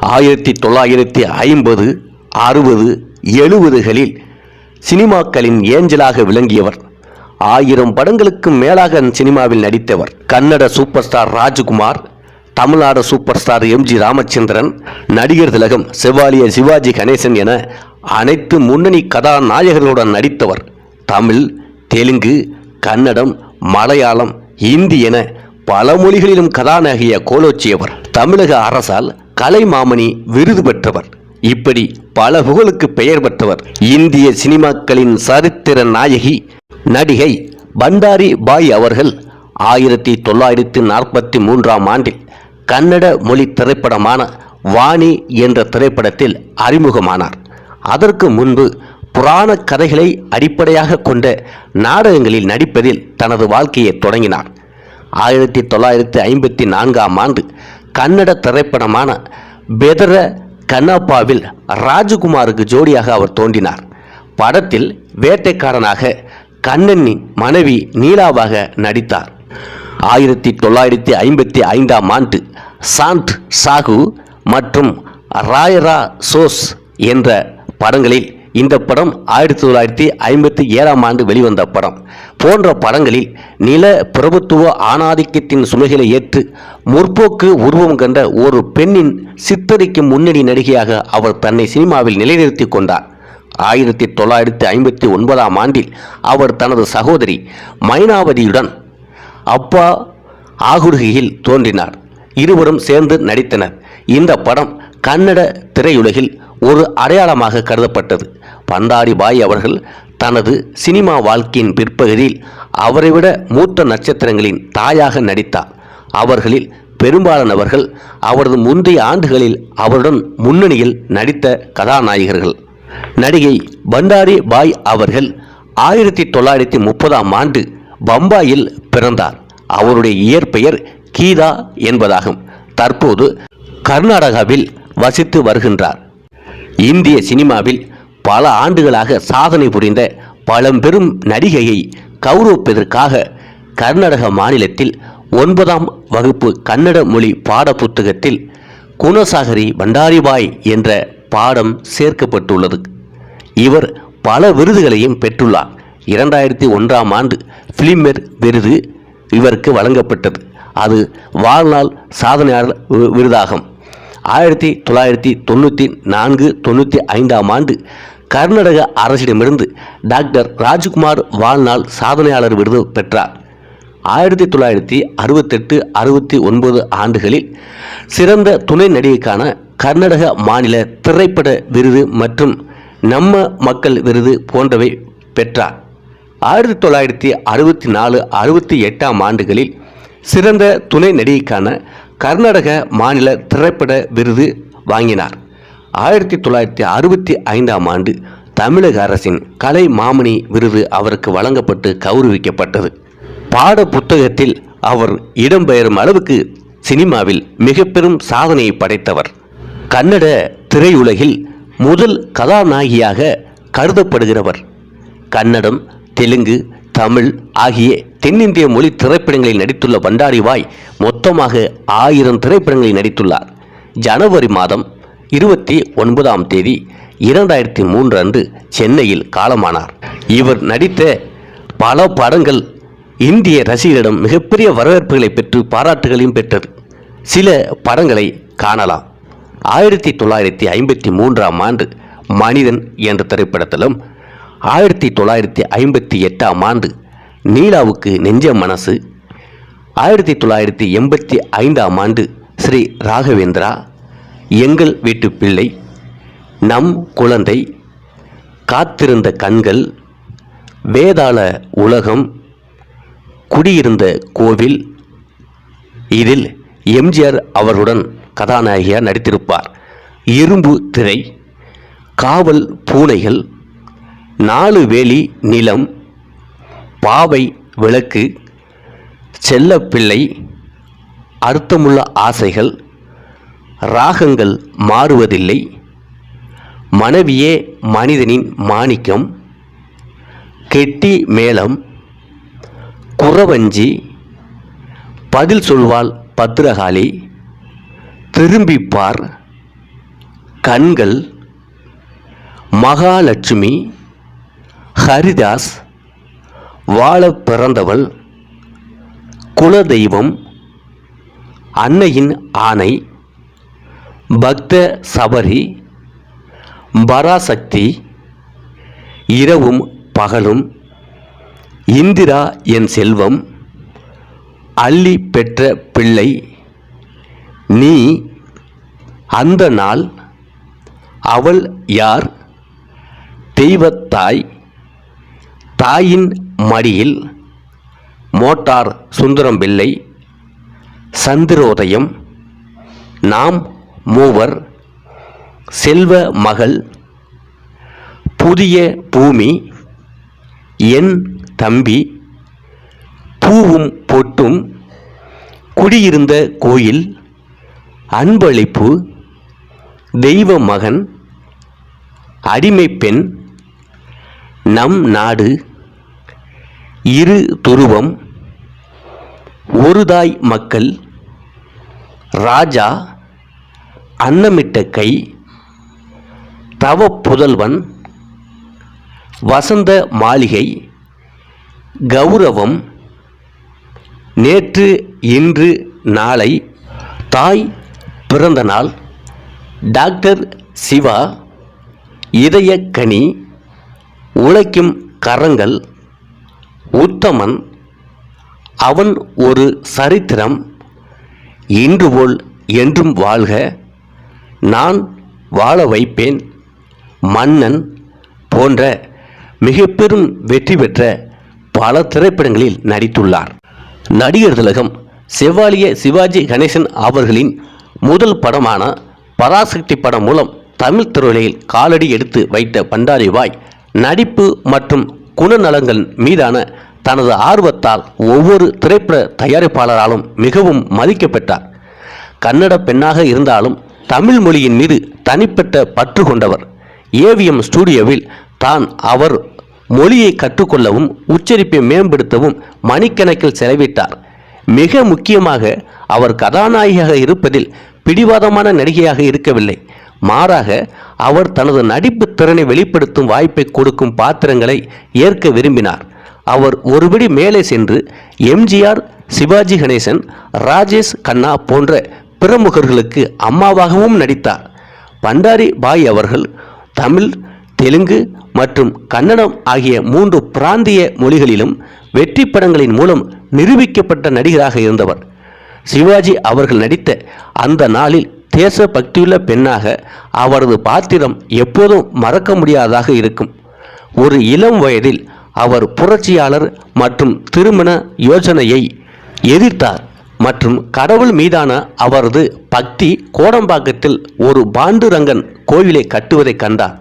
1950, 60, 70களில் சினிமாக்களின் ஏஞ்சலாக விளங்கியவர். 1000 படங்களுக்கும் மேலாக சினிமாவில் நடித்தவர். Kannada super star Rajkumar, Tamil Nadu super star M G. Ramachandran, நடிகர் திலகம் செவாலியர் சிவாஜி கணேசன் என அனைத்து முன்னணி கதாநாயகர்களுடன் நடித்தவர். தமிழ், தெலுங்கு, கன்னடம், மலையாளம், இந்தி என பல மொழிகளிலும் கதாநாயகிய கோலோச்சியவர். தமிழக அரசால் கலைமாமணி விருது பெற்றவர். இப்படி பல புகழுக்கு பெயர் பெற்றவர். இந்திய சினிமாக்களின் சரித்திர நாயகி நடிகை பண்டாரி பாய் அவர்கள் 1943ஆம் ஆண்டில் கன்னட மொழி திரைப்படமான வாணி என்ற திரைப்படத்தில் அறிமுகமானார். அதற்கு முன்பு புராண கதைகளை அடிப்படையாக கொண்ட நாடகங்களில் நடிப்பதில் தனது வாழ்க்கையை தொடங்கினார். 1954ஆம் ஆண்டு கன்னட திரைப்படமான பெதர கண்ணப்பாவில் ராஜகுமாருக்கு ஜோடியாக அவர் தோன்றினார். படத்தில் வேட்டைக்காரனாக கண்ணனின் மனைவி நீலாவாக நடித்தார். 1955ஆம் ஆண்டு சாந்த் சாகு மற்றும் ராயரா சோஸ் என்ற படங்களில் இந்த படம் 1957ஆம் ஆண்டு வெளிவந்த படம் போன்ற படங்களில் நில பிரபுத்துவ ஆணாதிக்கத்தின் சுமைகளை ஏற்று முற்போக்கு உருவம் கண்ட ஒரு பெண்ணின் சித்தரிக்கும் முன்னணி நடிகையாக அவர் தன்னை சினிமாவில் நிலைநிறுத்தி கொண்டார். 1959ஆம் ஆண்டில் அவர் தனது சகோதரி மைனாவதியுடன் அப்பா ஆகுருகியில் தோன்றினார். இருவரும் சேர்ந்து நடித்தனர். இந்த படம் கன்னட திரையுலகில் ஒரு அடையாளமாக கருதப்பட்டது. பண்டாரி பாய் அவர்கள் தனது சினிமா வாழ்க்கையின் பிற்பகுதியில் அவரை விட மூத்த நட்சத்திரங்களின் தாயாக நடித்தார். அவர்களில் பெரும்பாலானவர்கள் அவரது முந்தைய ஆண்டுகளில் அவருடன் முன்னணியில் நடித்த கதாநாயகர்கள். நடிகை பண்டாரி பாய் அவர்கள் 1930ஆம் ஆண்டு பம்பாயில் பிறந்தார். அவருடைய இயற்பெயர் கீதா என்பதாகும். தற்போது கர்நாடகாவில் வசித்து வருகின்றார். இந்திய சினிமாவில் பல ஆண்டுகளாக சாதனை புரிந்த பழம்பெரும் நடிகையை கௌரவிப்பதற்காக கர்நாடக மாநிலத்தில் 9ஆம் வகுப்பு கன்னட மொழி பாட புத்தகத்தில் குணசாகரி பண்டாரிபாய் என்ற பாடம் சேர்க்கப்பட்டுள்ளது. இவர் பல விருதுகளையும் பெற்றுள்ளார். 2001ஆம் ஆண்டு பிலிம்பேர் விருது இவருக்கு வழங்கப்பட்டது. அது வாழ்நாள் சாதனையாளர் விருதாகும். 1994-95ஆம் ஆண்டு கர்நாடக அரசிடமிருந்து டாக்டர் ராஜ்குமார் வாழ்நாள் சாதனையாளர் விருது பெற்றார். 1968-69 ஆண்டுகளில் சிறந்த துணை நடிகைக்கான கர்நாடக மாநில திரைப்பட விருது மற்றும் நம்ம மக்கள் விருது போன்றவை பெற்றார். 1964-68ஆம் ஆண்டுகளில் சிறந்த துணை நடிகைக்கான கர்நாடக மாநில திரைப்பட விருது வாங்கினார். 1965ஆம் ஆண்டு தமிழக அரசின் கலை மாமணி விருது அவருக்கு வழங்கப்பட்டு கௌரவிக்கப்பட்டது. பாட புத்தகத்தில் அவர் இடம்பெயரும் அளவுக்கு சினிமாவில் மிக பெரும் சாதனையை படைத்தவர். கன்னட திரையுலகில் முதல் கதாநாயகியாக கருதப்படுகிறவர். கன்னடம், தெலுங்கு, தமிழ் ஆகிய தென்னிந்திய மொழி திரைப்படங்களில் நடித்துள்ள பண்டாரி பாய் மொத்தமாக 1000 திரைப்படங்களில் நடித்துள்ளார். ஜனவரி மாதம் 29ஆம் தேதி 2003 அன்று சென்னையில் காலமானார். இவர் நடித்த பல படங்கள் இந்திய ரசிகர்களிடம் மிகப்பெரிய வரவேற்புகளை பெற்று பாராட்டுகளையும் பெற்றது. சில படங்களை காணலாம். 1953ஆம் ஆண்டு மனிதன் என்ற திரைப்படத்திலும், 1958ஆம் ஆண்டு நீலாவுக்கு நெஞ்ச மனசு, 1985ஆம் ஆண்டு ஸ்ரீ ராகவேந்திரா, எங்கள் வீட்டு பிள்ளை, நம் குழந்தை, காத்திருந்த கண்கள், வேதாள உலகம், குடியிருந்த கோவில், இதில் எம்ஜிஆர் அவர்களுடன் கதாநாயகியாக நடித்திருப்பார். இரும்பு திரை, காவல் பூனைகள், 4 வேலி நிலம், பாவை விளக்கு, செல்லப்பிள்ளை, அர்த்தமுள்ள ஆசைகள், ராகங்கள் மாறுவதில்லை, மனைவியே மனிதனின் மாணிக்கம், கெட்டி மேளம், குறவஞ்சி, பதில் சொல்வாள் பத்திரகாளி, திரும்பிப்பார், கண்கள், மகாலட்சுமி, ஹரிதாஸ், வாழ பிறந்தவள், குலதெய்வம், அன்னையின் ஆணை, பக்த சபரி, பராசக்தி, இரவும் பகலும், இந்திரா என் செல்வம், அள்ளி பெற்ற பிள்ளை, நீ, அந்த நாள், அவள் யார், தெய்வத்தாய், தாயின் மடியில், மோட்டார் சுந்தரம் பிள்ளை, சந்திரோதயம், நாம் மூவர், செல்வ மகள், புதிய பூமி, என் தம்பி, பூவும் பொட்டும், குடியிருந்த கோயில், அன்பளிப்பு, தெய்வ மகன், அடிமை பெண், நம் நாடு, இரு துருவம், ஒரு தாய் மக்கள், ராஜா, அன்னமிட்ட கை, தவ புதல்வன், வசந்த மாளிகை, கௌரவம், நேற்று இன்று நாளை, தாய் பிறந்த நாள், டாக்டர் சிவா, இதயக்கனி, உழைக்கும் கரங்கள், உத்தமன், அவன் ஒரு சரித்திரம், இன்று போல் என்றும் வாழ்க, நான் வாழ வைப்பேன், மன்னன் போன்ற மிக பெரும் வெற்றி பெற்ற பல திரைப்படங்களில் நடித்துள்ளார். நடிகர் திலகம் செவாலிய சிவாஜி கணேசன் அவர்களின் முதல் படமான பராசக்தி படம் மூலம் தமிழ் திரையுலகில் காலடி எடுத்து வைத்த பண்டாரிபாய் நடிப்பு மற்றும் குணநலங்கள் மீதான தனது ஆர்வத்தால் ஒவ்வொரு திரைப்பட தயாரிப்பாளராலும் மிகவும் மதிக்கப்பட்டார். கன்னட பெண்ணாக இருந்தாலும் தமிழ் மொழியின் மீது தனிப்பட்ட பற்று கொண்டவர். ஏவிஎம் ஸ்டுடியோவில் தான் அவர் மொழியை கற்றுக்கொள்ளவும் உச்சரிப்பை மேம்படுத்தவும் மணிக்கணக்கில் செலவிட்டார். மிக முக்கியமாக அவர் கதாநாயகியாக இருப்பதில் பிடிவாதமான நடிகையாக இருக்கவில்லை. மாறாக அவர் தனது நடிப்பு திறனை வெளிப்படுத்தும் வாய்ப்பை கொடுக்கும் பாத்திரங்களை ஏற்க விரும்பினார். அவர் ஒருபடி மேலே சென்று எம்ஜிஆர், சிவாஜி கணேசன், ராஜேஷ் கண்ணா போன்ற பிரமுகர்களுக்கு அம்மாவாகவும் நடித்தார். பண்டாரி பாய் அவர்கள் தமிழ், தெலுங்கு மற்றும் கன்னடம் ஆகிய 3 பிராந்திய மொழிகளிலும் வெற்றி படங்களின் மூலம் நிரூபிக்கப்பட்ட நடிகராக இருந்தவர். சிவாஜி அவர்கள் நடித்த அந்த நாளில் தேச பக்தியுள்ள பெண்ணாக அவரது பாத்திரம் எப்போதும் மறக்க முடியாததாக இருக்கும். ஒரு இளம் வயதில் அவர் புரட்சியாளர் மற்றும் திருமண யோசனையை எதிர்த்தார் மற்றும் கடவுள் மீதான அவரது பக்தி கோடம்பாக்கத்தில் ஒரு பாண்டுரங்கன் கோவிலை கட்டுவதை கண்டார்.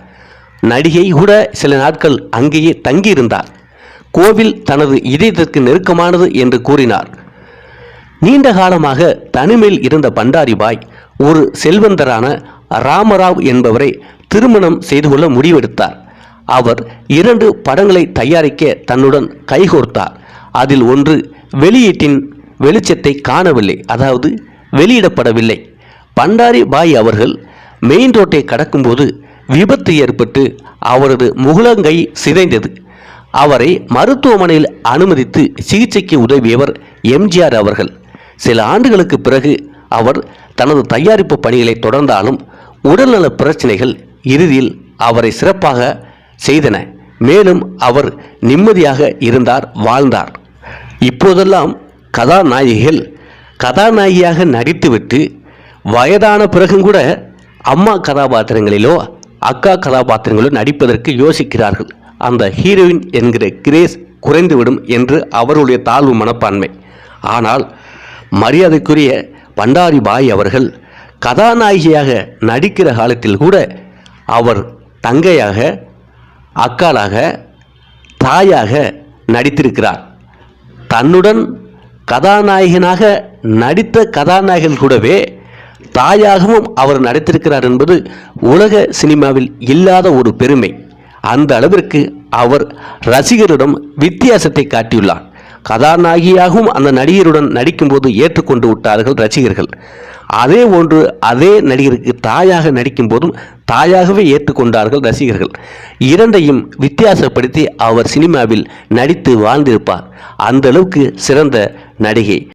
நடிகை கூட சில நாட்கள் அங்கேயே தங்கியிருந்தார். கோவில் தனது இதயத்திற்கு நெருக்கமானது என்று கூறினார். நீண்ட காலமாக தனிமையில் இருந்த பண்டாரிபாய் ஒரு செல்வந்தரான ராமராவ் என்பவரை திருமணம் செய்து கொள்ள முடிவெடுத்தார். அவர் 2 படங்களை தயாரிக்க தன்னுடன் கைகோர்த்தார். அதில் ஒன்று வெளியீட்டின் வெளிச்சத்தை காணவில்லை, அதாவது வெளியிடப்படவில்லை. பண்டாரி பாய் அவர்கள் மெயின் ரோட்டை கடக்கும்போது விபத்து ஏற்பட்டு அவரது முகலங்கை சிதைந்தது. அவரை மருத்துவமனையில் அனுமதித்து சிகிச்சைக்கு உதவியவர் எம்ஜிஆர் அவர்கள். சில ஆண்டுகளுக்கு பிறகு அவர் தனது தயாரிப்பு பணிகளை தொடர்ந்தாலும் உடல்நல பிரச்சனைகள் இறுதியில் அவரை சிறப்பாக செய்தன. மேலும் அவர் நிம்மதியாக இருந்தார், வாழ்ந்தார். இப்போதெல்லாம் கதாநாயகிகள் கதாநாயகியாக நடித்துவிட்டு வயதான பிறகும் கூட அம்மா கதாபாத்திரங்களிலோ அக்கா கதாபாத்திரங்களோ நடிப்பதற்கு யோசிக்கிறார்கள். அந்த ஹீரோயின் என்கிற கிரேஸ் குறைந்துவிடும் என்று அவருடைய தாழ்வு மனப்பான்மை. ஆனால் மரியாதைக்குரிய பண்டாரி பாய் அவர்கள் கதாநாயகியாக நடிக்கிற காலத்தில் கூட அவர் தங்கையாக, அக்காளாக, தாயாக நடித்திருக்கிறார். தன்னுடன் கதாநாயகனாக நடித்த கதாநாயகர்கள் கூடவே தாயாகவும் அவர் நடித்திருக்கிறார் என்பது உலக சினிமாவில் இல்லாத ஒரு பெருமை. அந்த அளவிற்கு அவர் ரசிகரிடம் வித்தியாசத்தை காட்டியுள்ளார். கதாநாயகியாகவும் அந்த நடிகருடன் நடிக்கும்போது ஏற்றுக்கொண்டு விட்டார்கள் ரசிகர்கள். அதே ஒன்று அதே நடிகருக்கு தாயாக நடிக்கும் போதும் தாயாகவே ஏற்றுக்கொண்டார்கள் ரசிகர்கள். இரண்டையும் வித்தியாசப்படுத்தி அவர் சினிமாவில் நடித்து வாழ்ந்திருப்பார். அந்த அளவுக்கு சிறந்த நடிகை.